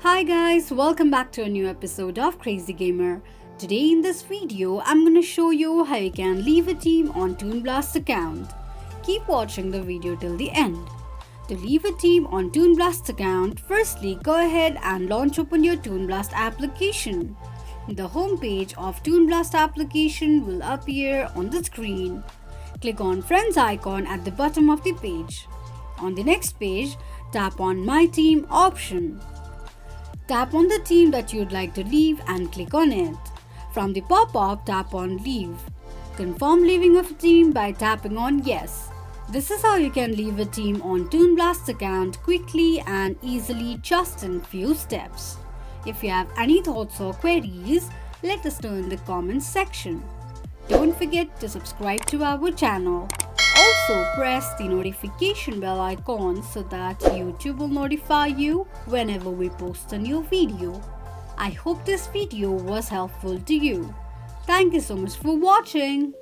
Hi guys, welcome back to a new episode of Crazy Gamer. Today in this video, I'm gonna show you how you can leave a team on Toon Blast account. Keep watching the video till the end. To leave a team on Toon Blast account, firstly go ahead and launch open your Toon Blast application. The home page of Toon Blast application will appear on the screen. Click on Friends icon at the bottom of the page. On the next page, tap on My Team option. Tap on the team that you'd like to leave and click on it. From the pop-up, tap on Leave. Confirm leaving of a team by tapping on Yes. This is how you can leave a team on Toon Blast account quickly and easily just in few steps. If you have any thoughts or queries, let us know in the comments section. Don't forget to subscribe to our channel. Also press the notification bell icon so that YouTube will notify you whenever we post a new video. I hope this video was helpful to you. Thank you so much for watching.